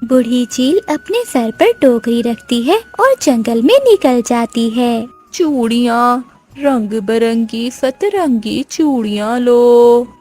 बूढ़ी चील अपने सर पर टोकरी रखती है और जंगल में निकल जाती है। चूड़ियाँ, रंग बिरंगी सतरंगी चूड़ियाँ लो।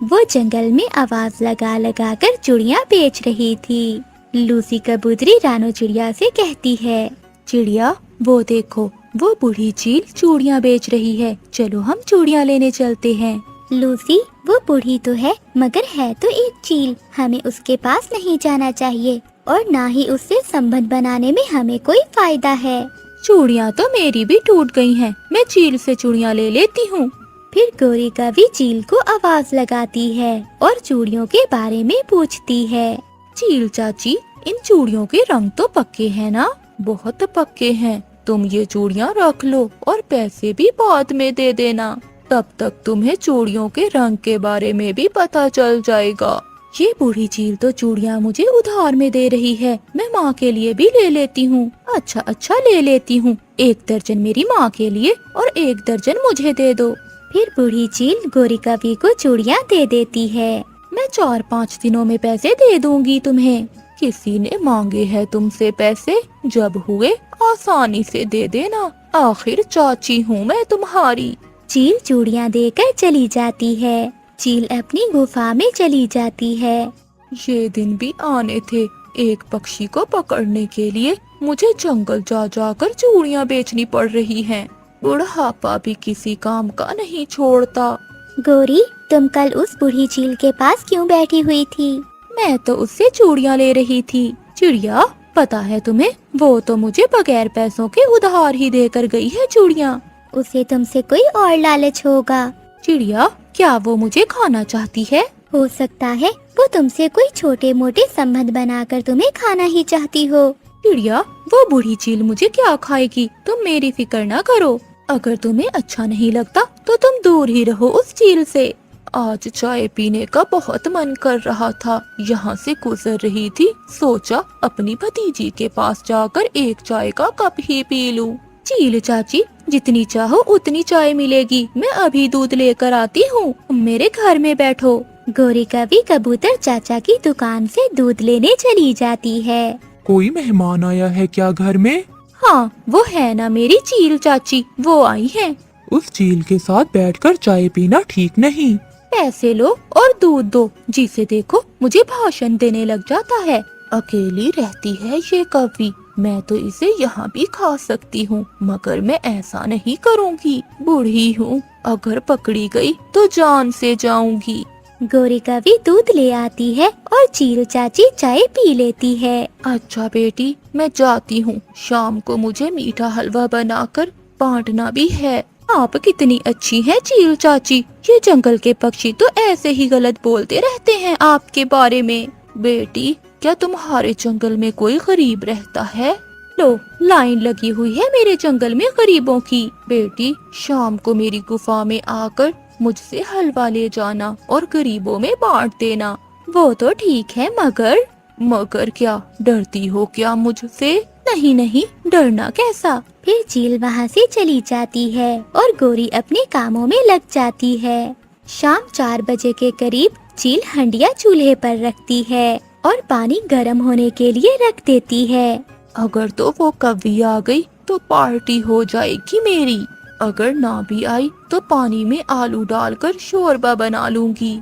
वो जंगल में आवाज लगा लगा कर चूड़ियाँ बेच रही थी। लूसी कबूतरी रानो चिड़िया से कहती है, चिड़िया, वो देखो, वो बूढ़ी चील चूड़ियाँ बेच रही है, चलो हम चूड़ियाँ लेने चलते हैं। लूसी, वो बूढ़ी तो है मगर है तो एक चील, हमें उसके पास नहीं जाना चाहिए और ना ही उससे संबंध बनाने में हमें कोई फायदा है। चूड़ियाँ तो मेरी भी टूट गई हैं, मैं चील से चूड़ियाँ ले लेती हूँ। फिर गोरी कवि चील को आवाज लगाती है और चूड़ियों के बारे में पूछती है। चील चाची, इन चूड़ियों के रंग तो पक्के हैं ना? बहुत पक्के हैं। तुम ये चूड़ियाँ रख लो और पैसे भी बाद में दे देना, तब तक तुम्हें चूड़ियों के रंग के बारे में भी पता चल जाएगा। ये बूढ़ी चील तो चूड़ियाँ मुझे उधार में दे रही है, मैं माँ के लिए भी ले लेती हूँ। अच्छा ले लेती हूँ, 1 दर्जन मेरी माँ के लिए और 1 दर्जन मुझे दे दो। फिर बूढ़ी चील गोरी कवि को चूड़ियाँ दे देती है। मैं 4-5 दिनों में पैसे दे दूंगी तुम्हें। किसी ने मांगे हैं तुमसे पैसे? जब हुए आसानी से दे देना, आखिर चाची हूँ मैं तुम्हारी। चील चूड़ियाँ देकर चली जाती है। चील अपनी गुफा में चली जाती है। ये दिन भी आने थे, एक पक्षी को पकड़ने के लिए मुझे जंगल जा जाकर चूड़ियाँ बेचनी पड़ रही हैं। बुढ़ापा भी किसी काम का नहीं छोड़ता। गोरी, तुम कल उस बूढ़ी चील के पास क्यों बैठी हुई थी? मैं तो उससे चूड़ियाँ ले रही थी। चिड़िया, पता है तुम्हें, वो तो मुझे बगैर पैसों के उधार ही देकर गई है चूड़ियाँ। उसे तुमसे कोई और लालच होगा। चिड़िया, क्या वो मुझे खाना चाहती है? हो सकता है वो तुमसे कोई छोटे मोटे संबंध बनाकर तुम्हें खाना ही चाहती हो। चिड़िया, वो बूढ़ी चील मुझे क्या खाएगी, तुम मेरी फिक्र ना करो। अगर तुम्हें अच्छा नहीं लगता तो तुम दूर ही रहो उस चील से। आज चाय पीने का बहुत मन कर रहा था, यहाँ से गुजर रही थी, सोचा अपनी भतीजी के पास जाकर एक चाय का कप ही पी लूं। चील चाची, जितनी चाहो उतनी चाय मिलेगी, मैं अभी दूध लेकर आती हूँ, मेरे घर में बैठो। गोरी कवि कबूतर चाचा की दुकान से दूध लेने चली जाती है। कोई मेहमान आया है क्या घर में? हाँ, वो है ना मेरी चील चाची, वो आई है। उस चील के साथ बैठकर चाय पीना ठीक नहीं। पैसे लो और दूध दो, जिसे देखो मुझे भाषण देने लग जाता है। अकेली रहती है ये कवि, मैं तो इसे यहाँ भी खा सकती हूँ, मगर मैं ऐसा नहीं करूँगी। बूढ़ी हूँ, अगर पकड़ी गई तो जान से जाऊंगी। गोरी कवि दूध ले आती है और चील चाची चाय पी लेती है। अच्छा बेटी, मैं जाती हूँ, शाम को मुझे मीठा हलवा बनाकर बांटना भी है। आप कितनी अच्छी हैं चील चाची, ये जंगल के पक्षी तो ऐसे ही गलत बोलते रहते हैं आपके बारे में। बेटी, क्या तुम्हारे जंगल में कोई गरीब रहता है? लो, लाइन लगी हुई है मेरे जंगल में गरीबों की। बेटी, शाम को मेरी गुफा में आकर मुझसे हलवा ले जाना और गरीबों में बांट देना। वो तो ठीक है, मगर क्या, डरती हो क्या मुझसे? नहीं नहीं, डरना कैसा। फिर चील वहाँ से चली जाती है और गोरी अपने कामों में लग जाती है। शाम 4 बजे के करीब चील हंडिया चूल्हे पर रखती है और पानी गर्म होने के लिए रख देती है। अगर तो वो कवि आ गई तो पार्टी हो जाएगी मेरी, अगर ना भी आई तो पानी में आलू डालकर शोरबा बना लूंगी।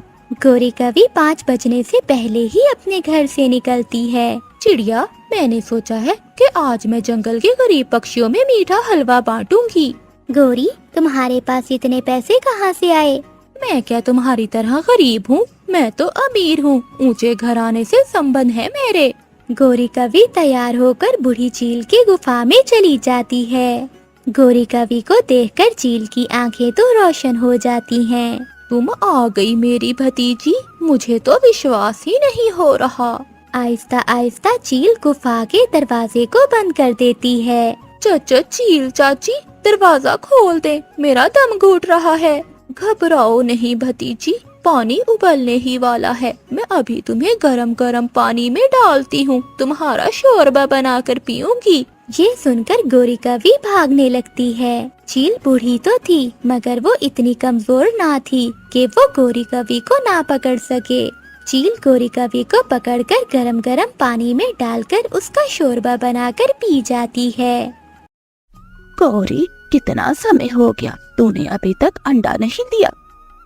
गोरी कवि 5 बजने से पहले ही अपने घर से निकलती है। चिड़िया, मैंने सोचा है कि आज मैं जंगल के गरीब पक्षियों में मीठा हलवा बांटूंगी। गोरी, तुम्हारे पास इतने पैसे कहाँ से आए? मैं क्या तुम्हारी तरह गरीब हूँ? मैं तो अमीर हूँ, ऊंचे घराने से संबंध है मेरे। गोरी कवि तैयार होकर बूढ़ी चील की गुफा में चली जाती है। गोरी कवि को देखकर चील की आंखें तो रोशन हो जाती हैं। तुम आ गई मेरी भतीजी, मुझे तो विश्वास ही नहीं हो रहा। आहिस्ता आहिस्ता चील गुफा के दरवाजे को बंद कर देती है। चाचा, चील चाची, दरवाजा खोल दे, मेरा दम घुट रहा है। घबराओ नहीं भतीजी, पानी उबलने ही वाला है, मैं अभी तुम्हें गरम गरम पानी में डालती हूँ, तुम्हारा शोरबा बनाकर पीऊंगी। ये सुनकर गोरी कवि भागने लगती है। चील बूढ़ी तो थी मगर वो इतनी कमजोर ना थी कि वो गोरी कवि को ना पकड़ सके। चील गोरी कवि को पकड़कर गरम गरम पानी में डालकर उसका शोरबा बनाकर पी जाती है। गौरी, कितना समय हो गया, तूने अभी तक अंडा नहीं दिया।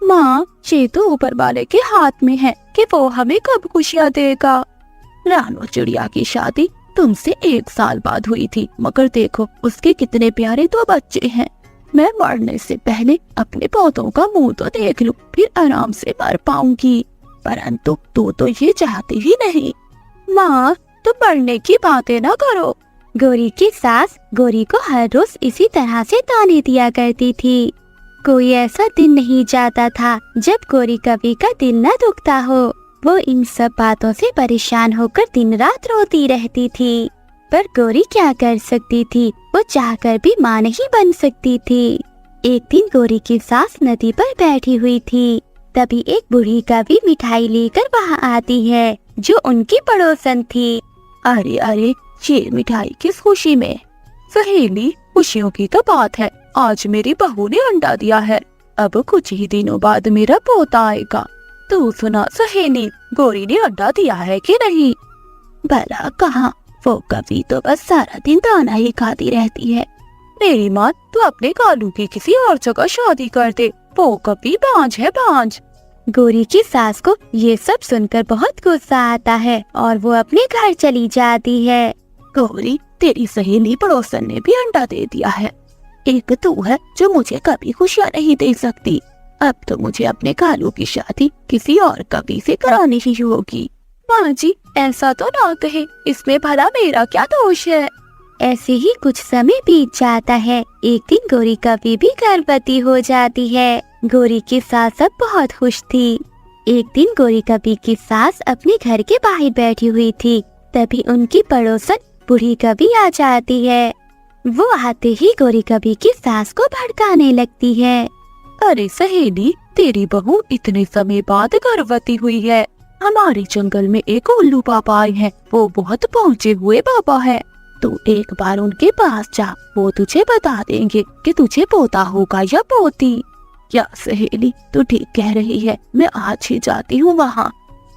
माँ, ये तो ऊपर वाले के हाथ में है कि वो हमें कब खुशियाँ देगा। रानो चिड़िया की शादी तुमसे 1 साल बाद हुई थी, मगर देखो उसके कितने प्यारे 2 बच्चे हैं। मैं मरने से पहले अपने पौधों का मुंह तो देख लूं, फिर आराम से मर पाऊंगी। परंतु तू तो ये चाहती ही नहीं। माँ, तो मरने की बातें ना करो। गोरी की सास गोरी को हर रोज इसी तरह से ताने दिया करती थी। कोई ऐसा दिन नहीं जाता था जब गोरी कवि का दिल न दुखता हो। वो इन सब बातों से परेशान होकर दिन रात रोती रहती थी। पर गोरी क्या कर सकती थी, वो चाहकर भी माँ नहीं बन सकती थी। एक दिन गोरी की सास नदी पर बैठी हुई थी। तभी एक बूढ़ी कवि मिठाई लेकर वहाँ आती है, जो उनकी पड़ोसन थी। अरे अरे, ये मिठाई किस खुशी में? सहेली, खुशियों की तो बात है। आज मेरी बहू ने अंडा दिया है, अब कुछ ही दिनों बाद मेरा पोता आएगा। तू सुना सहेली, गोरी ने अंडा दिया है कि नहीं? भला कहाँ, वो कभी तो बस सारा दिन दाना ही खाती रहती है। मेरी माँ, तू अपने कालू की किसी और जगह शादी कर दे, वो कभी बांझ है, बांझ। गोरी की सास को ये सब सुनकर बहुत गुस्सा आता है और वो अपने घर चली जाती है। गौरी, तेरी सहेली पड़ोसन ने भी अंडा दे दिया है। एक तू है जो मुझे कभी खुशियाँ नहीं दे सकती। अब तो मुझे अपने कालू की शादी किसी और कवि से करानी ही होगी। माँ जी, ऐसा तो ना कहे, इसमें भला मेरा क्या दोष है? ऐसे ही कुछ समय बीत जाता है। एक दिन गोरी कवि भी गर्भवती हो जाती है। गोरी की सास अब बहुत खुश थी। एक दिन गोरी कवि की सास अपने घर के बाहर बैठी हुई थी। तभी उनकी पड़ोसन बूढ़ी कवि आ जाती है। वो आते ही गोरी कवि की सास को भड़काने लगती है। अरे सहेली, तेरी बहू इतने समय बाद गर्भवती हुई है। हमारे जंगल में एक उल्लू बाबा आए हैं, वो बहुत पहुँचे हुए बाबा है। तू एक बार उनके पास जा, वो तुझे बता देंगे कि तुझे पोता होगा या पोती। क्या सहेली, तू ठीक कह रही है, मैं आज ही जाती हूँ वहाँ।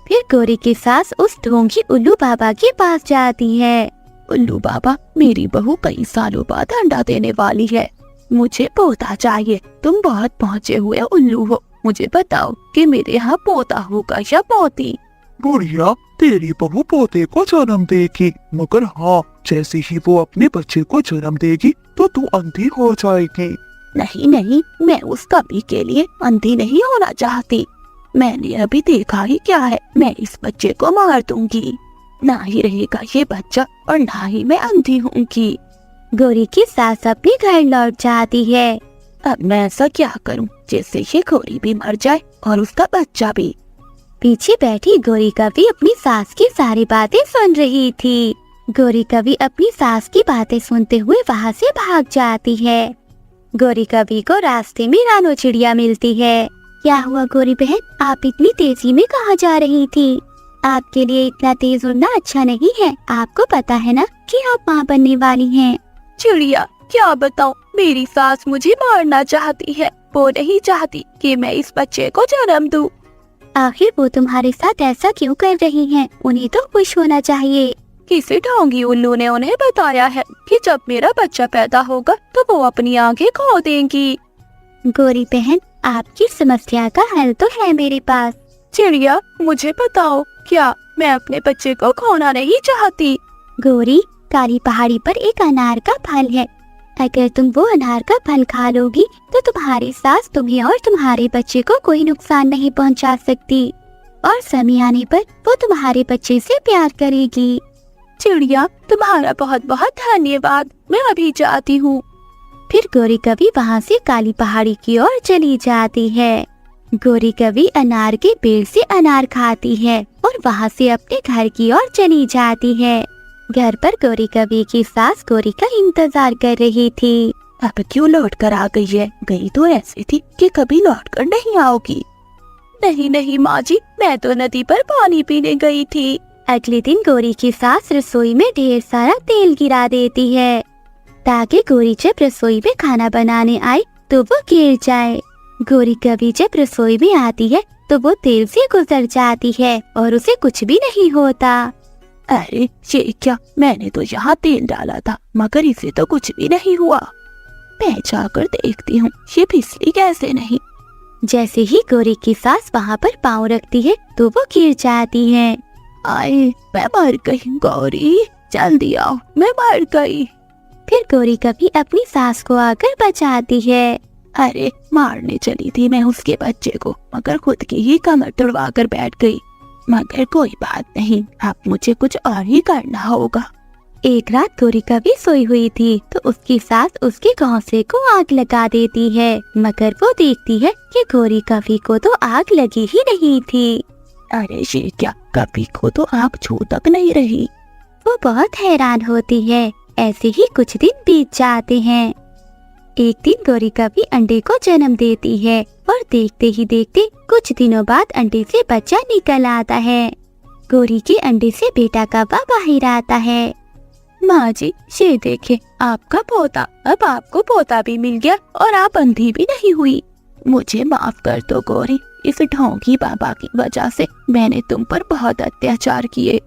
फिर गोरी की सास उस ढोंगी उल्लू बाबा के पास जाती है। उल्लू बाबा, मेरी बहू कई सालों बाद अंडा देने वाली है, मुझे पोता चाहिए। तुम बहुत पहुँचे हुए उल्लू हो, मुझे बताओ कि मेरे यहाँ पोता होगा या पोती। बुढ़िया, तेरी बहू पोते को जन्म देगी, मगर हाँ, जैसे ही वो अपने बच्चे को जन्म देगी तो तू अंधी हो जाएगी। नहीं नहीं, मैं उस कवि के लिए अंधी नहीं होना चाहती। मैंने अभी देखा ही क्या है, मैं इस बच्चे को मार दूंगी। ना ही रहेगा ये बच्चा और ना ही मैं अंधी होंगी। गोरी की सास अपने घर लौट जाती है। अब मैं ऐसा क्या करूं जिससे ये गोरी भी मर जाए और उसका बच्चा भी। पीछे बैठी गोरी कवि अपनी सास की सारी बातें सुन रही थी। गोरी कवि अपनी सास की बातें सुनते हुए वहाँ से भाग जाती है। गोरी कवि को रास्ते में रानो चिड़िया मिलती है। क्या हुआ गोरी बहन, आप इतनी तेजी में कहाँ जा रही थी? आपके लिए इतना तेज उड़ना अच्छा नहीं है। आपको पता है ना कि आप माँ बनने वाली हैं। चिड़िया, क्या बताऊं, मेरी सास मुझे मारना चाहती है। वो नहीं चाहती कि मैं इस बच्चे को जन्म दूं। आखिर वो तुम्हारे साथ ऐसा क्यों कर रही हैं? उन्हें तो खुश होना चाहिए। किसी ढोंगी उल्लू ने उन्हें बताया है कि जब मेरा बच्चा पैदा होगा तो वो अपनी आंखें खो देंगी। गोरी बहन, आपकी समस्या का हल तो है मेरे पास। चिड़िया, मुझे बताओ, क्या मैं अपने बच्चे को खोना नहीं चाहती? गोरी, काली पहाड़ी पर एक अनार का फल है। अगर तुम वो अनार का फल खा लोगी तो तुम्हारी सास तुम्हें और तुम्हारे बच्चे को कोई नुकसान नहीं पहुंचा सकती और समय आने पर वो तुम्हारे बच्चे से प्यार करेगी। चिड़िया, तुम्हारा बहुत बहुत धन्यवाद, मैं अभी जाती हूँ। फिर गोरी कवि वहाँ से काली पहाड़ी की ओर चली जाती है। गोरी कवि अनार के पेड़ से अनार खाती है और वहाँ से अपने घर की ओर चली जाती है। घर पर गोरी कवि की सास गोरी का इंतजार कर रही थी। अब क्यों लौट कर आ गई है? गई तो ऐसी थी कि कभी लौट कर नहीं आओगी। नहीं नहीं माँ जी, मैं तो नदी पर पानी पीने गई थी। अगले दिन गोरी की सास रसोई में ढेर सारा तेल गिरा देती है ताकि गोरी जब रसोई में खाना बनाने आए तो वो गिर जाए। गोरी कवि जब रसोई में आती है तो वो तेल से गुजर जाती है और उसे कुछ भी नहीं होता। अरे ये क्या, मैंने तो यहाँ तेल डाला था मगर इसे तो कुछ भी नहीं हुआ। मैं जाकर देखती हूँ ये फिसली कैसे नहीं। जैसे ही गौरी की सास वहाँ पर पाँव रखती है तो वो गिर जाती है। आए, मैं मर गई गौरी, जल्दी आओ, मैं मर गई। फिर गौरी कभी अपनी सास को आकर बचाती है। अरे मारने चली थी मैं उसके बच्चे को मगर खुद की ही कमर तुड़वा कर बैठ गई। मगर कोई बात नहीं, अब मुझे कुछ और ही करना होगा। एक रात गौरी कभी सोई हुई थी तो उसकी सास उसके घोंसले को आग लगा देती है, मगर वो देखती है कि गौरी कभी को तो आग लगी ही नहीं थी। अरे ये क्या, कभी को तो आग छू तक नहीं रही। वो बहुत हैरान होती है। ऐसे ही कुछ दिन बीत जाते हैं। एक दिन गौरी कभी अंडे को जन्म देती है और देखते ही देखते कुछ दिनों बाद अंडे से बच्चा निकल आता है। गौरी के अंडे से बेटा कौवा बाहर आता है। माँ जी ये देखे, आपका पोता, अब आपको पोता भी मिल गया और आप अंधी भी नहीं हुई। मुझे माफ कर दो गौरी, इस ढोंगी बाबा की वजह से मैंने तुम पर बहुत अत्याचार किए।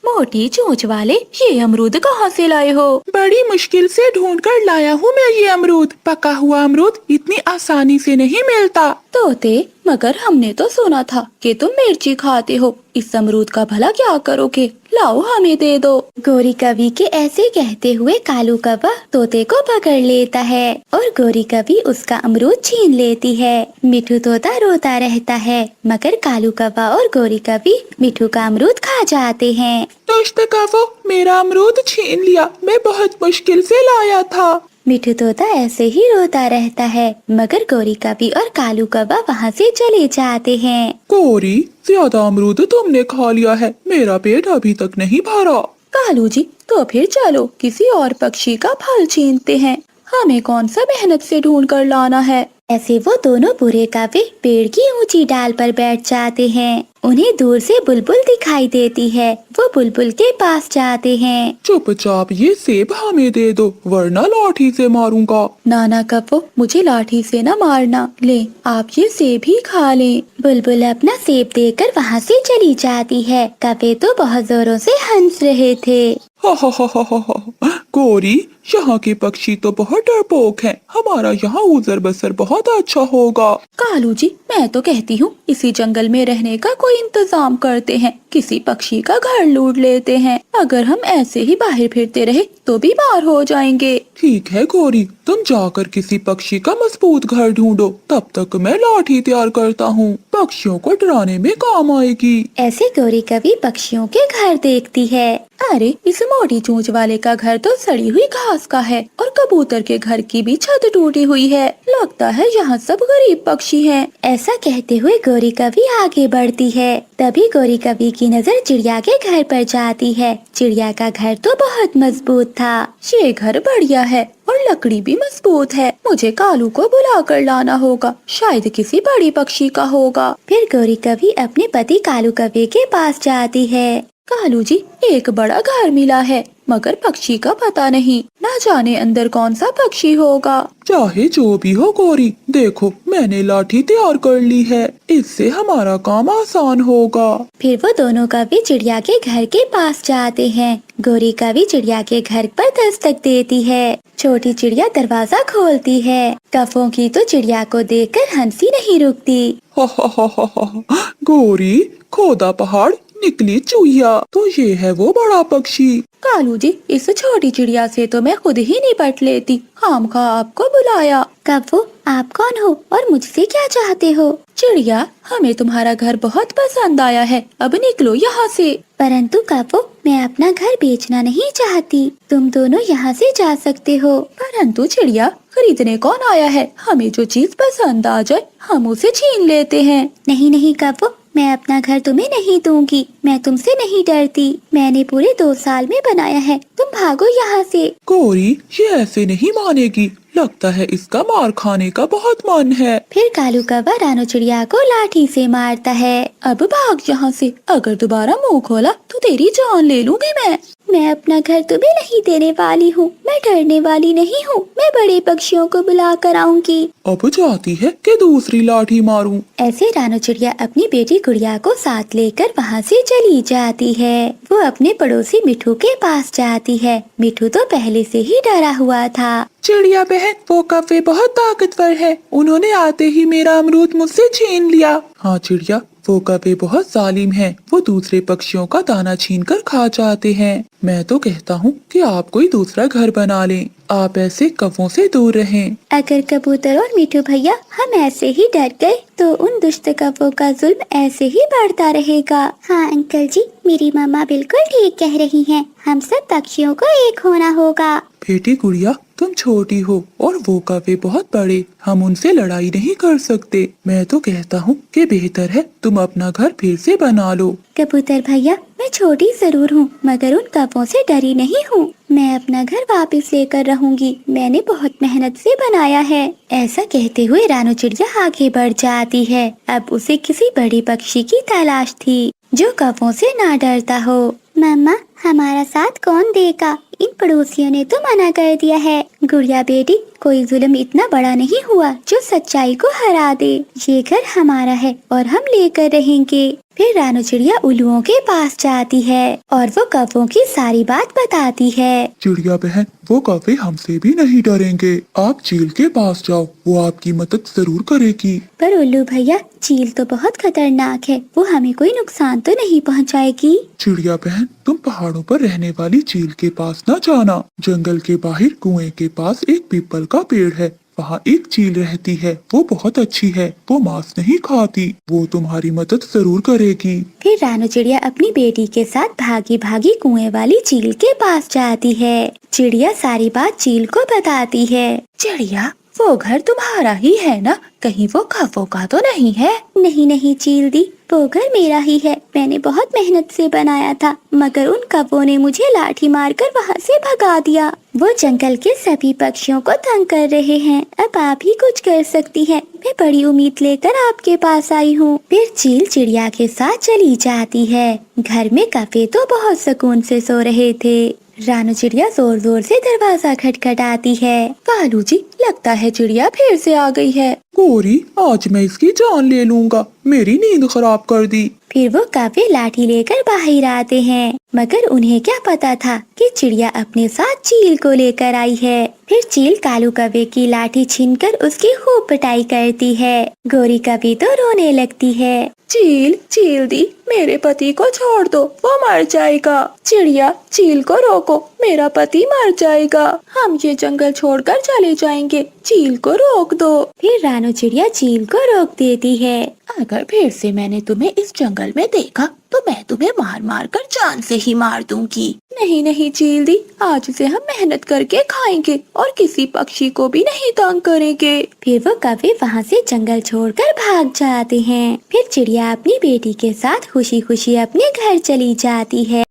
मोटी चोंच वाले, ये अमरूद कहाँ से लाए हो? बड़ी मुश्किल से ढूंढ कर लाया हूँ मैं ये अमरूद। पका हुआ अमरूद इतनी आसानी से नहीं मिलता। तोते, मगर हमने तो सुना था कि तुम मिर्ची खाते हो। इस अमरूद का भला क्या करोगे? लाओ हमें दे दो। गौरी कवि के ऐसे कहते हुए कालू कौवा तोते को पकड़ लेता है और गौरी कवि उसका अमरूद छीन लेती है। मिठू तोता रोता रहता है मगर कालू कौवा और गौरी कवि मिठू का अमरूद खा जाते हैं। दुष्ट कौवो, मेरा अमरूद छीन लिया, मैं बहुत मुश्किल से लाया था। मिठू तोता ऐसे ही रोता रहता है मगर गौरी कवि और कालू कौवा वहाँ से चले जाते हैं। गौरी, ज्यादा अमरूद तुमने खा लिया है, मेरा पेट अभी तक नहीं भरा। कालू जी, तो फिर चलो किसी और पक्षी का फल छीनते हैं। हमें कौन सा मेहनत से ढूंढ कर लाना है। ऐसे वो दोनों बुरे कौवे पेड़ की ऊंची डाल पर बैठ जाते हैं। उन्हें दूर से बुलबुल दिखाई देती है। वो बुलबुल के पास जाते हैं। चुपचाप ये सेब हमें दे दो वरना लाठी से मारूंगा। नाना कपो, मुझे लाठी से न मारना। ले, आप ये सेब ही खा लें। बुलबुल अपना सेब देकर वहाँ से चली जाती है। कौवे तो बहुत जोरों से हंस रहे थे। हा हा हा हा हा हा। गौरी, यहाँ के पक्षी तो बहुत डरपोक हैं। हमारा यहाँ गुजर बसर बहुत अच्छा होगा। कालू जी, मैं तो कहती हूँ इसी जंगल में रहने का कोई इंतजाम करते हैं। किसी पक्षी का घर लूट लेते हैं। अगर हम ऐसे ही बाहर फिरते रहे तो बीमार हो जाएंगे। ठीक है गौरी, तुम जाकर किसी पक्षी का मजबूत घर ढूंढो, तब तक मैं लाठी तैयार करता हूँ। पक्षियों को डराने में काम आएगी। ऐसे गौरी कवि पक्षियों के घर देखती है। अरे, इस मोटी चोंच वाले का घर तो सड़ी हुई घास का है और कबूतर के घर की भी छत टूटी हुई है। लगता है यहाँ सब गरीब पक्षी हैं। ऐसा कहते हुए गौरी कवि आगे बढ़ती है। तभी गौरी कवि की नजर चिड़िया के घर पर जाती है। चिड़िया का घर तो बहुत मजबूत था। ये घर बढ़िया है और लकड़ी भी मजबूत है। मुझे कालू को बुला कर लाना होगा, शायद किसी बड़ी पक्षी का होगा। फिर गौरी कवि अपने पति कालू कवि के पास जाती है। कालू जी, एक बड़ा घर मिला है मगर पक्षी का पता नहीं। न जाने अंदर कौन सा पक्षी होगा। चाहे जो भी हो गौरी, देखो मैंने लाठी तैयार कर ली है, इससे हमारा काम आसान होगा। फिर वो दोनों कवि चिड़िया के घर के पास जाते हैं। गौरी कवि चिड़िया के घर पर दस्तक देती है। छोटी चिड़िया दरवाजा खोलती है। कौवों की तो चिड़िया को देखकर हंसी नहीं रुकती। हा हा हा हा हा। गौरी, खोदा पहाड़ निकली चूहिया, तो ये है वो बड़ा पक्षी। कालू जी, इस छोटी चिड़िया से तो मैं खुद ही निपट लेती। खामखा आपको बुलाया। कौवो, आप कौन हो और मुझसे क्या चाहते हो? चिड़िया, हमें तुम्हारा घर बहुत पसंद आया है, अब निकलो यहाँ से। परंतु कौवो, मैं अपना घर बेचना नहीं चाहती। तुम दोनों यहाँ से जा सकते हो। परंतु चिड़िया, खरीदने कौन आया है? हमें जो चीज पसंद आ जाए हम उसे छीन लेते हैं। नहीं नहीं कौवो, मैं अपना घर तुम्हें नहीं दूंगी। मैं तुमसे नहीं डरती। मैंने पूरे 2 साल में बनाया है। तुम भागो यहाँ से। गौरी, ये ऐसे नहीं मानेगी, लगता है इसका मार खाने का बहुत मन है। फिर कालू कौवा रानो चिड़िया को लाठी से मारता है। अब भाग यहाँ से, अगर दोबारा मुंह खोला तो तेरी जान ले लूंगी मैं। मैं अपना घर तुम्हें नहीं देने वाली हूँ। मैं डरने वाली नहीं हूँ। मैं बड़े पक्षियों को बुला कर आऊंगी। अब चाहती है कि दूसरी लाठी मारूं। ऐसे रानू चिड़िया अपनी बेटी गुड़िया को साथ लेकर वहाँ से चली जाती है। वो अपने पड़ोसी मिठू के पास जाती है। मिठू तो पहले से ही डरा हुआ था। चिड़िया बहन, वो कौवे बहुत ताकतवर है। उन्होंने आते ही मेरा अमरूद मुझसे छीन लिया। हाँ चिड़िया, वो कौवे बहुत जालिम हैं। वो दूसरे पक्षियों का दाना छीनकर खा जाते हैं। मैं तो कहता हूँ कि आप कोई दूसरा घर बना लें। आप ऐसे कौवों से दूर रहें। अगर कबूतर और मिठू भैया हम ऐसे ही डर गए तो उन दुष्ट कौवों का जुल्म ऐसे ही बढ़ता रहेगा। हाँ अंकल जी, मेरी मम्मा बिल्कुल ठीक कह रही हैं। हम सब पक्षियों को एक होना होगा। बेटी गुड़िया, तुम छोटी हो और वो कौवे बहुत बड़े। हम उनसे लड़ाई नहीं कर सकते। मैं तो कहता हूँ कि बेहतर है तुम अपना घर फिर से बना लो। कबूतर भैया, मैं छोटी जरूर हूँ मगर उन कौवों से डरी नहीं हूँ। मैं अपना घर वापस लेकर रहूंगी। मैंने बहुत मेहनत से बनाया है। ऐसा कहते हुए रानू चिड़िया आगे बढ़ जाती है। अब उसे किसी बड़े पक्षी की तलाश थी जो कौवों से ना डरता हो। मम्मा, हमारा साथ कौन देगा? इन पड़ोसियों ने तो मना कर दिया है। गुड़िया बेटी, कोई जुल्म इतना बड़ा नहीं हुआ जो सच्चाई को हरा दे। ये घर हमारा है और हम लेकर रहेंगे। फिर रानू चिड़िया उल्लुओं के पास जाती है और वो कौवों की सारी बात बताती है। चिड़िया बहन, वो कौवे हमसे भी नहीं डरेंगे। आप चील के पास जाओ, वो आपकी मदद जरूर करेगी। पर उल्लू भैया, चील तो बहुत खतरनाक है। वो हमें कोई नुकसान तो नहीं पहुंचाएगी? चिड़िया बहन, तुम पहाड़ों पर रहने वाली चील के पास न जाना। जंगल के बाहर कुएं के पास एक पीपल का पेड़ है। वहाँ एक चील रहती है। वो बहुत अच्छी है। वो मांस नहीं खाती। वो तुम्हारी मदद जरूर करेगी। फिर रानू चिड़िया अपनी बेटी के साथ भागी भागी कुएं वाली चील के पास जाती है। चिड़िया सारी बात चील को बताती है। चिड़िया, वो घर तुम्हारा ही है ना? कहीं वो कौवों का तो नहीं है? नहीं नहीं चील दी, वो घर मेरा ही है। मैंने बहुत मेहनत से बनाया था मगर उन कौवों ने मुझे लाठी मारकर वहाँ से भगा दिया। वो जंगल के सभी पक्षियों को तंग कर रहे हैं। अब आप ही कुछ कर सकती हैं। मैं बड़ी उम्मीद लेकर आपके पास आई हूँ। फिर चील चिड़िया के साथ चली जाती है। घर में कौवे तो बहुत सुकून से सो रहे थे। रानू चिड़िया जोर जोर से दरवाजा खटखटाती है। कालू जी, लगता है चिड़िया फिर से आ गई है। गोरी, आज मैं इसकी जान ले लूंगा। मेरी नींद खराब कर दी। फिर वो कौवे लाठी लेकर बाहर आते हैं मगर उन्हें क्या पता था कि चिड़िया अपने साथ चील को लेकर आई है। फिर चील कालू कौवे की लाठी छीनकर उसकी खूब पिटाई करती है। गोरी कौवे तो रोने लगती है। चील दी, मेरे पति को छोड़ दो, वो मर जाएगा। चिड़िया, चील को रोको, मेरा पति मर जाएगा। हम ये जंगल छोड़कर चले जाएंगे, चील को रोक दो। फिर रानू चिड़िया चील को रोक देती है। अगर फिर से मैंने तुम्हें इस जंगल में देखा तो मैं तुम्हें मार मार कर जान से ही मार दूंगी। नहीं नहीं चील दी, आज से हम मेहनत करके खाएंगे और किसी पक्षी को भी नहीं तंग करेंगे। फिर वो कौवे वहाँ से जंगल छोड़कर भाग जाते हैं। फिर चिड़िया अपनी बेटी के साथ खुशी खुशी अपने घर चली जाती है।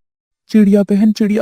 चिड़िया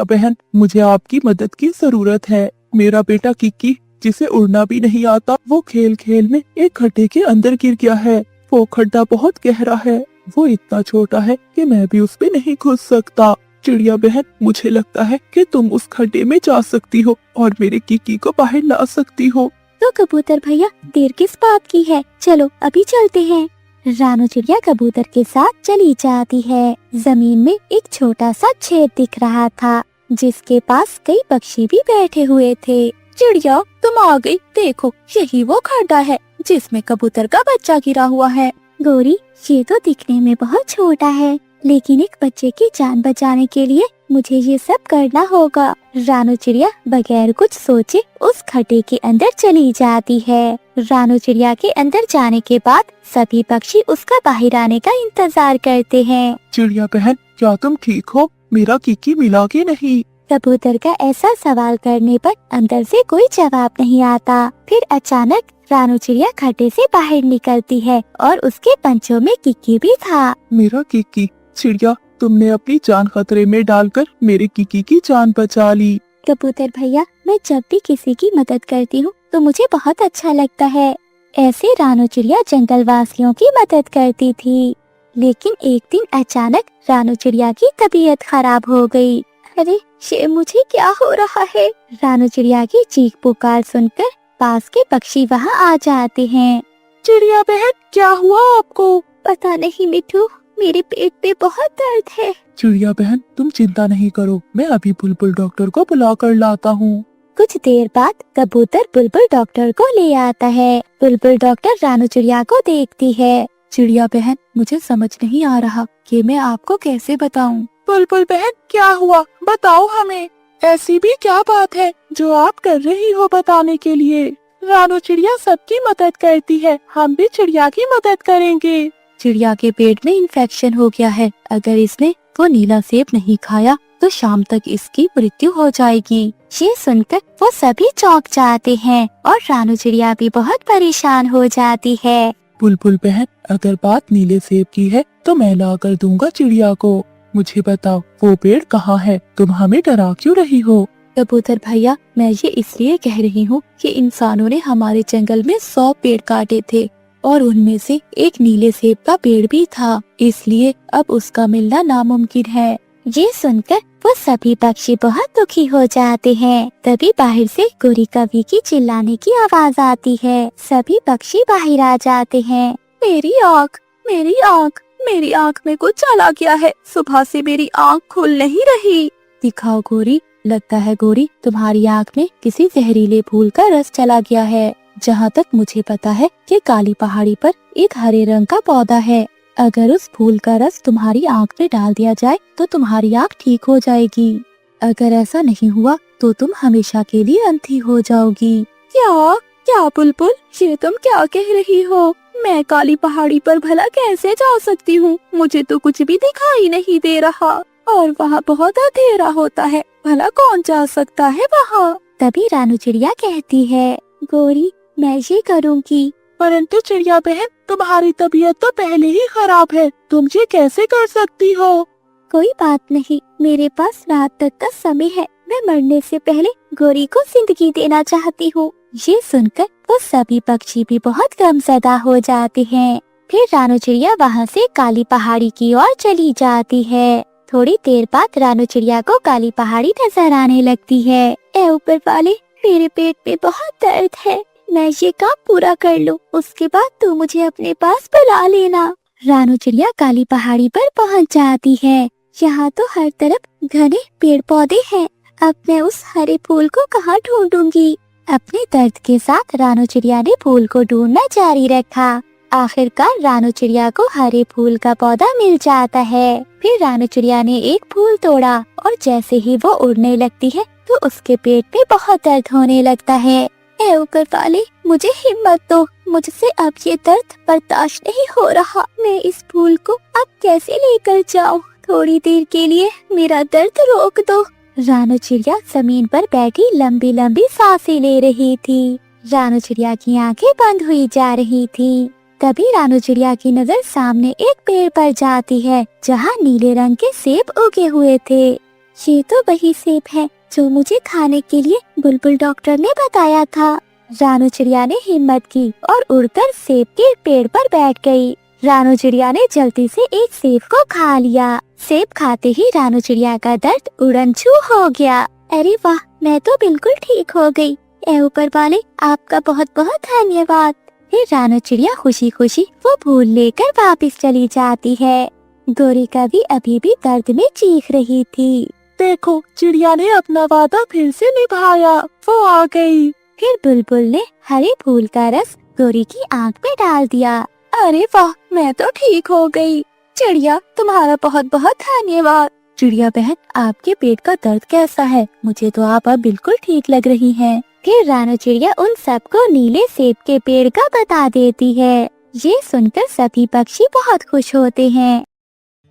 बहन, मुझे आपकी मदद की जरूरत है। मेरा बेटा किक्की, जिसे उड़ना भी नहीं आता, वो खेल खेल में एक खड्डे के अंदर गिर गया है। वो खड्डा बहुत गहरा है। वो इतना छोटा है कि मैं भी उस पे नहीं घुस सकता। चिड़िया बहन, मुझे लगता है कि तुम उस खड्डे में जा सकती हो और मेरे किक्की को बाहर ला सकती हो। तो कबूतर भैया, देर किस बात की है? चलो अभी चलते हैं। रानू चिड़िया कबूतर के साथ चली जाती है। जमीन में एक छोटा सा छेद दिख रहा था जिसके पास कई पक्षी भी बैठे हुए थे। चिड़िया, तुम आ गई। देखो, यही वो खड्डा है जिसमें कबूतर का बच्चा गिरा हुआ है। गोरी, ये तो दिखने में बहुत छोटा है लेकिन एक बच्चे की जान बचाने के लिए मुझे ये सब करना होगा। रानू चिड़िया बगैर कुछ सोचे उस खड्डे के अंदर चली जाती है। रानू चिड़िया के अंदर जाने के बाद सभी पक्षी उसका बाहर आने का इंतजार करते हैं। चिड़िया बहन, क्या तुम ठीक हो? मेरा किक्की मिला के नहीं? कबूतर का ऐसा सवाल करने पर अंदर से कोई जवाब नहीं आता। फिर अचानक रानू चिड़िया खड्डे से बाहर निकलती है और उसके पंचों में किक्की भी था। मेरा किक्की। चिड़िया, तुमने अपनी जान खतरे में डालकर मेरे किक्की की जान बचा ली। कबूतर भैया, मैं जब भी किसी की मदद करती हूँ तो मुझे बहुत अच्छा लगता है। ऐसे रानू चिड़िया जंगल वासियों की मदद करती थी। लेकिन एक दिन अचानक रानू चिड़िया की तबीयत खराब हो गई। अरे, ये मुझे क्या हो रहा है? रानू चिड़िया की चीख पुकार सुनकर पास के पक्षी वहाँ आ जाते हैं। चिड़िया बहन, क्या हुआ आपको? पता नहीं मिठू, मेरे पेट पे बहुत दर्द है। चिड़िया बहन, तुम चिंता नहीं करो, मैं अभी बुलबुल डॉक्टर को बुला कर लाता हूँ। कुछ देर बाद कबूतर बुलबुल डॉक्टर को ले आता है। बुलबुल डॉक्टर रानू चिड़िया को देखती है। चिड़िया बहन, मुझे समझ नहीं आ रहा कि मैं आपको कैसे बताऊं। बुलबुल बहन, क्या हुआ, बताओ हमें। ऐसी भी क्या बात है जो आप कर रही हो बताने के लिए? रानू चिड़िया सबकी मदद करती है, हम भी चिड़िया की मदद करेंगे। चिड़िया के पेट में इन्फेक्शन हो गया है। अगर इसने वो नीला सेब नहीं खाया तो शाम तक इसकी मृत्यु हो जाएगी। ये सुनकर वो सभी चौंक जाते हैं और रानू चिड़िया भी बहुत परेशान हो जाती है। बुलबुल बहन, अगर बात नीले सेब की है तो मैं ला कर दूंगा चिड़िया को। मुझे बताओ, वो पेड़ कहाँ है? तुम हमें डरा क्यों रही हो? कबूतर भैया, मैं ये इसलिए कह रही हूँ कि इंसानों ने हमारे जंगल में 100 पेड़ काटे थे और उनमें से एक नीले सेब का पेड़ भी था, इसलिए अब उसका मिलना नामुमकिन है। ये सुनकर वो सभी पक्षी बहुत दुखी हो जाते हैं। तभी बाहर से गोरी कवि की चिल्लाने की आवाज आती है। सभी पक्षी बाहर आ जाते हैं। मेरी आँख, मेरी आँख, मेरी आँख में कुछ चला गया है। सुबह से मेरी आँख खुल नहीं रही। दिखाओ गोरी। लगता है गोरी, तुम्हारी आँख में किसी जहरीले फूल का रस चला गया है। जहाँ तक मुझे पता है कि काली पहाड़ी पर एक हरे रंग का पौधा है। अगर उस फूल का रस तुम्हारी आँख में डाल दिया जाए तो तुम्हारी आँख ठीक हो जाएगी। अगर ऐसा नहीं हुआ तो तुम हमेशा के लिए अंधी हो जाओगी। क्या क्या बुलबुल, ये तुम क्या कह रही हो? मैं काली पहाड़ी पर भला कैसे जा सकती हूँ? मुझे तो कुछ भी दिखाई नहीं दे रहा और वहाँ बहुत अंधेरा होता है। भला कौन जा सकता है वहाँ? तभी रानू चिड़िया कहती है, गोरी, मैं ये करूँगी। परंतु चिड़िया बहन, तुम्हारी तबीयत तो पहले ही खराब है, तुम ये कैसे कर सकती हो? कोई बात नहीं, मेरे पास रात तक का समय है। मैं मरने से पहले गोरी को जिंदगी देना चाहती हूँ। ये सुनकर वो सभी पक्षी भी बहुत गमज़दा हो जाते हैं। फिर रानू चिड़िया वहाँ से काली पहाड़ी की ओर चली जाती है। थोड़ी देर बाद रानू चिड़िया को काली पहाड़ी नजर आने लगती है। ए ऊपर वाले, मेरे पेट में बहुत दर्द है, मैं ये काम पूरा कर लूं, उसके बाद तू मुझे अपने पास बुला लेना। रानू चिड़िया काली पहाड़ी पर पहुंच जाती है। यहाँ तो हर तरफ घने पेड़ पौधे हैं। अब मैं उस हरे फूल को कहाँ ढूंढूंगी? अपने दर्द के साथ रानू चिड़िया ने फूल को ढूंढना जारी रखा। आखिरकार रानू चिड़िया को हरे फूल का पौधा मिल जाता है। फिर रानू चिड़िया ने एक फूल तोड़ा और जैसे ही वो उड़ने लगती है तो उसके पेट में बहुत दर्द होने लगता है। ए ऊपर वाले, मुझे हिम्मत दो, मुझसे अब ये दर्द बर्दाश्त नहीं हो रहा। मैं इस फूल को अब कैसे लेकर जाऊं? थोड़ी देर के लिए मेरा दर्द रोक दो। रानू चिड़िया जमीन पर बैठी लंबी लंबी सांसें ले रही थी। रानू चिड़िया की आंखें बंद हुई जा रही थी। तभी रानू चिड़िया की नजर सामने एक पेड़ पर जाती है जहाँ नीले रंग के सेब उगे हुए थे। ये तो वही सेब है जो मुझे खाने के लिए बुलबुल डॉक्टर ने बताया था। रानू चिड़िया ने हिम्मत की और उड़कर सेब के पेड़ पर बैठ गई। रानू चिड़िया ने जल्दी से एक सेब को खा लिया। सेब खाते ही रानू चिड़िया का दर्द उड़नछू हो गया। अरे वाह, मैं तो बिल्कुल ठीक हो गई। ए ऊपर वाले, आपका बहुत बहुत धन्यवाद। फिर रानू चिड़िया खुशी खुशी वो फूल लेकर वापस चली जाती है। गोरी कवि अभी भी दर्द में चीख रही थी। देखो, चिड़िया ने अपना वादा फिर से निभाया, वो आ गई। फिर बुलबुल ने हरे फूल का रस गोरी की आंख में डाल दिया। अरे वाह, मैं तो ठीक हो गई। चिड़िया, तुम्हारा बहुत बहुत धन्यवाद। चिड़िया बहन, आपके पेट का दर्द कैसा है? मुझे तो आप अब बिल्कुल ठीक लग रही हैं। फिर रानू चिड़िया उन सबको नीले सेब के पेड़ का बता देती है। ये सुनकर सभी पक्षी बहुत खुश होते हैं।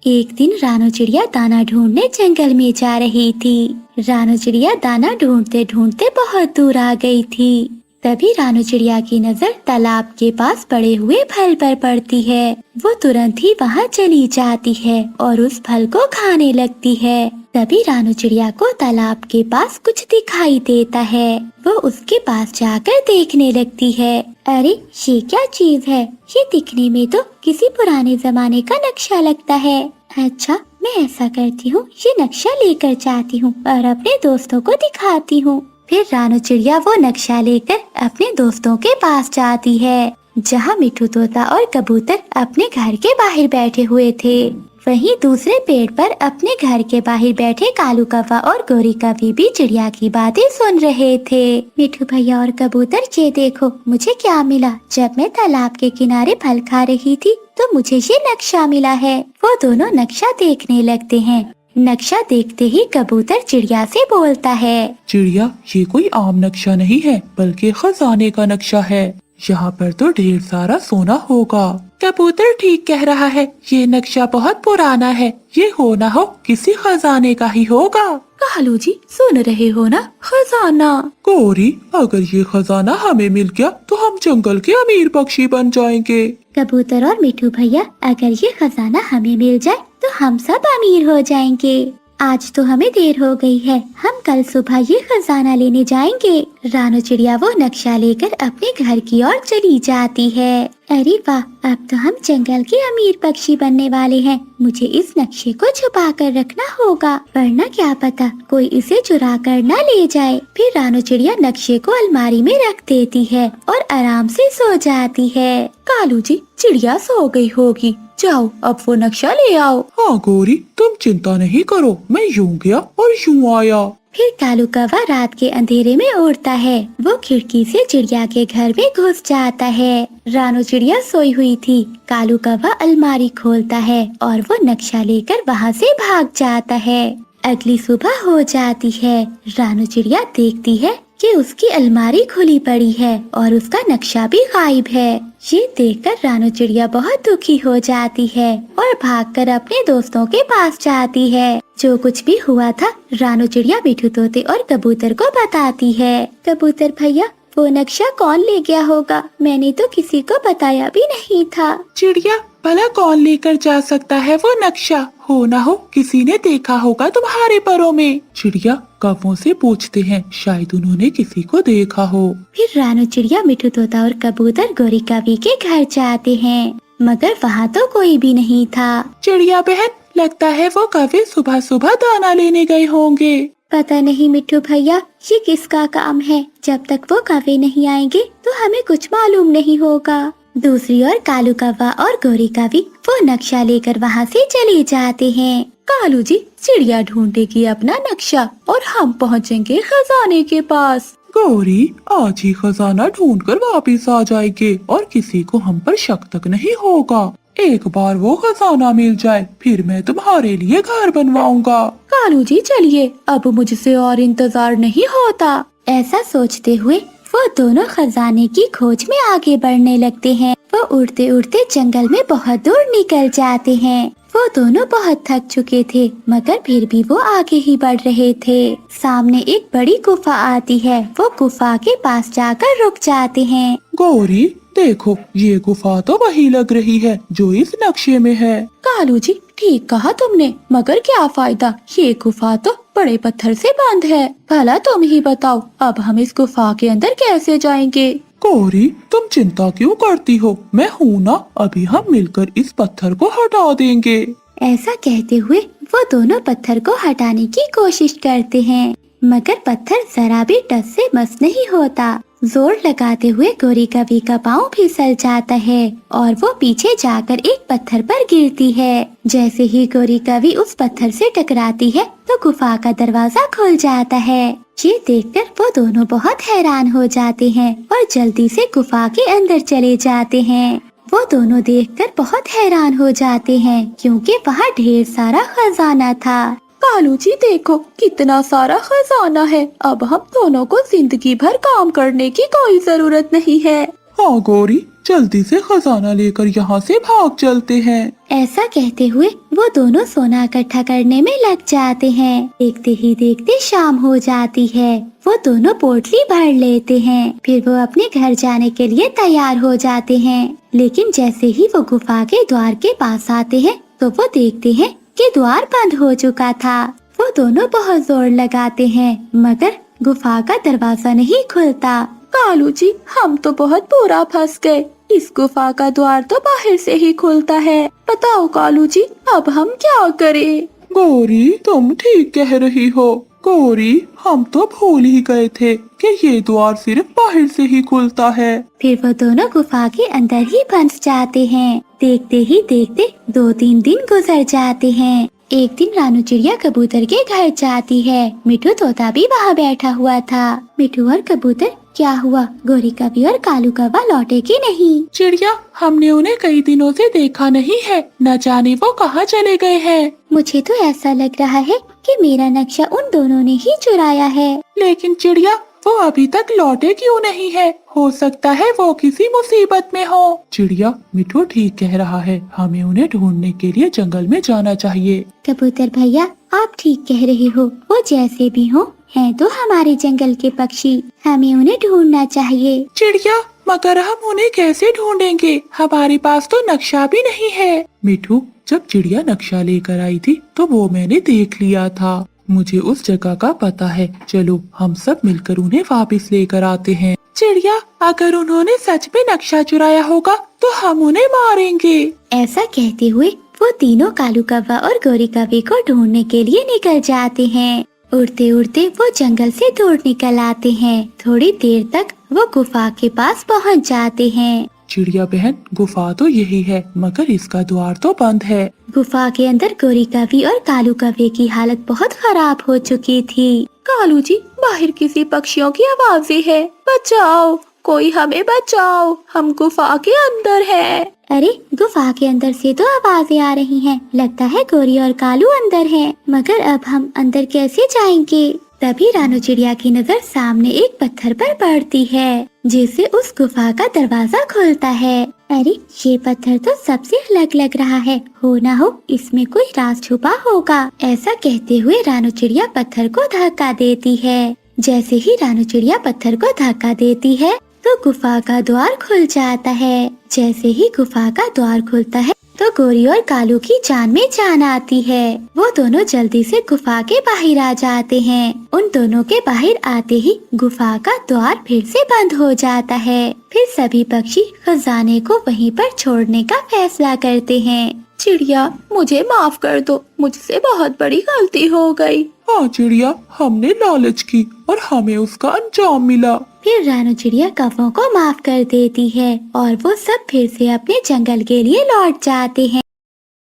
एक दिन रानू चिड़िया दाना ढूंढने जंगल में जा रही थी। रानू चिड़िया दाना ढूंढते ढूंढते बहुत दूर आ गई थी। तभी रानू चिड़िया की नजर तालाब के पास पड़े हुए फल पर पड़ती है। वो तुरंत ही वहाँ चली जाती है और उस फल को खाने लगती है। तभी रानू चिड़िया को तालाब के पास कुछ दिखाई देता है। वो उसके पास जाकर देखने लगती है। अरे, ये क्या चीज है? ये दिखने में तो किसी पुराने जमाने का नक्शा लगता है। अच्छा, मैं ऐसा करती हूँ, ये नक्शा लेकर जाती हूँ और अपने दोस्तों को दिखाती हूँ। फिर रानू चिड़िया वो नक्शा लेकर अपने दोस्तों के पास जाती है, जहाँ मिठू तोता और कबूतर अपने घर के बाहर बैठे हुए थे। वहीं दूसरे पेड़ पर अपने घर के बाहर बैठे कालू कौवा और गोरी कौवी भी चिड़िया की बातें सुन रहे थे। मिठू भैया और कबूतर, ये देखो मुझे क्या मिला। जब मैं तालाब के किनारे फल खा रही थी तो मुझे ये नक्शा मिला है। वो दोनों नक्शा देखने लगते हैं। नक्शा देखते ही कबूतर चिड़िया से बोलता है, चिड़िया, ये कोई आम नक्शा नहीं है बल्कि खजाने का नक्शा है। यहाँ पर तो ढेर सारा सोना होगा। कबूतर ठीक कह रहा है, ये नक्शा बहुत पुराना है। ये हो ना हो किसी खजाने का ही होगा। कालू जी सुन रहे हो ना, खजाना। गौरी, अगर ये खजाना हमें मिल गया तो हम जंगल के अमीर पक्षी बन जाएंगे। कबूतर और मिठू भैया, अगर ये खजाना हमें मिल जाए तो हम सब अमीर हो जाएंगे। आज तो हमें देर हो गई है, हम कल सुबह ये खजाना लेने जाएंगे। रानू चिड़िया वो नक्शा लेकर अपने घर की ओर चली जाती है। अरे वाह, अब तो हम जंगल के अमीर पक्षी बनने वाले हैं। मुझे इस नक्शे को छुपा कर रखना होगा, वरना क्या पता कोई इसे चुरा कर न ले जाए। फिर रानू चिड़िया नक्शे को अलमारी में रख देती है और आराम से सो जाती है। कालू जी, चिड़िया सो गई होगी, जाओ अब वो नक्शा ले आओ। हाँ गौरी, तुम चिंता नहीं करो, मैं यूं गया और यूं आया। फिर कालू कौवा रात के अंधेरे में उड़ता है। वो खिड़की से चिड़िया के घर में घुस जाता है। रानू चिड़िया सोई हुई थी। कालू कौवा अलमारी खोलता है और वो नक्शा लेकर वहाँ से भाग जाता है। अगली सुबह हो जाती है। रानू चिड़िया देखती है कि उसकी अलमारी खुली पड़ी है और उसका नक्शा भी गायब है। ये देखकर रानू चिड़िया बहुत दुखी हो जाती है और भागकर अपने दोस्तों के पास जाती है। जो कुछ भी हुआ था रानू चिड़िया मिठू तोते और कबूतर को बताती है। कबूतर भैया, वो नक्शा कौन ले गया होगा? मैंने तो किसी को बताया भी नहीं था। चिड़िया, भला कौन लेकर जा सकता है वो नक्शा? हो ना हो किसी ने देखा होगा तुम्हारे परों में। चिड़िया कौवों से पूछते हैं, शायद उन्होंने किसी को देखा हो। फिर रानू चिड़िया मिठू तोता और कबूतर गोरी कौवी के घर जाते हैं, मगर वहाँ तो कोई भी नहीं था। चिड़िया बहन, लगता है वो कौवे सुबह सुबह दाना लेने गए होंगे। पता नहीं मिठू भैया, ये किसका काम है। जब तक वो कौवे नहीं आएंगे तो हमें कुछ मालूम नहीं होगा। दूसरी ओर कालू कौवा और गोरी कौवी वो नक्शा लेकर वहाँ से चले जाते हैं। कालू जी, चिड़िया ढूंढेगी अपना नक्शा और हम पहुँचेंगे खजाने के पास। गौरी, आज ही खजाना ढूंढकर वापस आ जाएंगे और किसी को हम पर शक तक नहीं होगा। एक बार वो खजाना मिल जाए फिर मैं तुम्हारे लिए घर बनवाऊंगा। कालू जी चलिए, अब मुझसे और इंतजार नहीं होता। ऐसा सोचते हुए वो दोनों खजाने की खोज में आगे बढ़ने लगते हैं। वो उड़ते उड़ते जंगल में बहुत दूर निकल जाते हैं। वो दोनों बहुत थक चुके थे, मगर फिर भी वो आगे ही बढ़ रहे थे। सामने एक बड़ी गुफा आती है। वो गुफा के पास जाकर रुक जाते हैं। गौरी देखो, ये गुफा तो वही लग रही है जो इस नक्शे में है। कालू जी ठीक कहा तुमने, मगर क्या फायदा, ये गुफा तो बड़े पत्थर से बंद है। भला तुम ही बताओ, अब हम इस गुफा के अंदर कैसे जाएंगे? गौरी, तुम चिंता क्यों करती हो, मैं हूँ ना, अभी हम मिलकर इस पत्थर को हटा देंगे। ऐसा कहते हुए वो दोनों पत्थर को हटाने की कोशिश करते हैं, मगर पत्थर जरा भी टस से मस नहीं होता। जोर लगाते हुए गोरी कौवी का पाँव फिसल जाता है और वो पीछे जाकर एक पत्थर पर गिरती है। जैसे ही गोरी कौवी उस पत्थर से टकराती है तो गुफा का दरवाजा खुल जाता है। ये देखकर वो दोनों बहुत हैरान हो जाते हैं और जल्दी से गुफा के अंदर चले जाते हैं। वो दोनों देखकर बहुत हैरान हो जाते हैं क्योंकि वहाँ ढेर सारा खजाना था। कालू जी देखो, कितना सारा खजाना है। अब हम दोनों को जिंदगी भर काम करने की कोई जरूरत नहीं है। हाँ गौरी, जल्दी से खजाना लेकर यहाँ से भाग चलते हैं। ऐसा कहते हुए वो दोनों सोना इकट्ठा करने में लग जाते हैं। देखते ही देखते शाम हो जाती है। वो दोनों पोटली भर लेते हैं। फिर वो अपने घर जाने के लिए तैयार हो जाते हैं। लेकिन जैसे ही वो गुफा के द्वार के पास आते हैं तो वो देखते हैं कि द्वार बंद हो चुका था। वो दोनों बहुत जोर लगाते हैं, मगर गुफा का दरवाजा नहीं खुलता। कालू जी, हम तो बहुत बुरा फंस गए। इस गुफा का द्वार तो बाहर से ही खुलता है। बताओ कालू जी, अब हम क्या करें? गौरी, तुम ठीक कह रही हो। गौरी, हम तो भूल ही गए थे कि ये द्वार सिर्फ बाहर से ही खुलता है। फिर वो दोनों गुफा के अंदर ही फंस जाते हैं। देखते ही देखते 2-3 दिन गुजर जाते हैं। एक दिन रानू चिड़िया कबूतर के घर जाती है। मिठू तोता भी वहाँ बैठा हुआ था। मिठू और कबूतर, क्या हुआ? गौरी कभी और कालू कौवा लौटे कि नहीं? चिड़िया, हमने उन्हें कई दिनों से देखा नहीं है, न जाने वो कहाँ चले गए हैं। मुझे तो ऐसा लग रहा है कि मेरा नक्शा उन दोनों ने ही चुराया है। लेकिन चिड़िया, वो अभी तक लौटे क्यों नहीं है? हो सकता है वो किसी मुसीबत में हो। चिड़िया, मिठू ठीक कह रहा है, हमें उन्हें ढूंढने के लिए जंगल में जाना चाहिए। कबूतर भैया, आप ठीक कह रहे हो। वो जैसे भी हो, हैं तो हमारे जंगल के पक्षी। हमें उन्हें ढूंढना चाहिए। चिड़िया, मगर हम उन्हें कैसे ढूंढेंगे? हमारे पास तो नक्शा भी नहीं है। मिठू, जब चिड़िया नक्शा लेकर आई थी तो वो मैंने देख लिया था। मुझे उस जगह का पता है। चलो हम सब मिलकर उन्हें वापस लेकर आते हैं। चिड़िया, अगर उन्होंने सच में नक्शा चुराया होगा तो हम उन्हें मारेंगे। ऐसा कहते हुए वो तीनों कालू कौवा और गौरी कौवे को ढूंढने के लिए निकल जाते हैं। उड़ते उड़ते वो जंगल से दूर निकल आते हैं। थोड़ी देर तक वो गुफा के पास पहुंच जाते हैं। चिड़िया बहन, गुफा तो यही है, मगर इसका द्वार तो बंद है। गुफा के अंदर गौरी कौवी और कालू कौवे की हालत बहुत खराब हो चुकी थी। कालू जी, बाहर किसी पक्षियों की आवाज़ें है। बचाओ, कोई हमें बचाओ, हम गुफा के अंदर हैं। अरे, गुफा के अंदर से तो आवाजें आ रही हैं। लगता है गौरी और कालू अंदर हैं। मगर अब हम अंदर कैसे जाएंगे? तभी रानू चिड़िया की नजर सामने एक पत्थर पर पड़ती है, जिससे उस गुफा का दरवाजा खुलता है। अरे, ये पत्थर तो सबसे अलग लग रहा है। हो ना हो इसमें कोई राज छुपा होगा। ऐसा कहते हुए रानू चिड़िया पत्थर को धक्का देती है। जैसे ही रानू चिड़िया पत्थर को धक्का देती है तो गुफा का द्वार खुल जाता है। जैसे ही गुफा का द्वार खुलता है तो गौरी और कालू की जान में जान आती है। वो दोनों जल्दी से गुफा के बाहर आ जाते हैं। उन दोनों के बाहर आते ही गुफा का द्वार फिर से बंद हो जाता है। फिर सभी पक्षी खजाने को वहीं पर छोड़ने का फैसला करते हैं। चिड़िया, मुझे माफ कर दो, मुझसे बहुत बड़ी गलती हो गई। हाँ चिड़िया, हमने लालच की और हमें उसका अंजाम मिला। फिर रानू चिड़िया कौवों को माफ कर देती है और वो सब फिर से अपने जंगल के लिए लौट जाते हैं।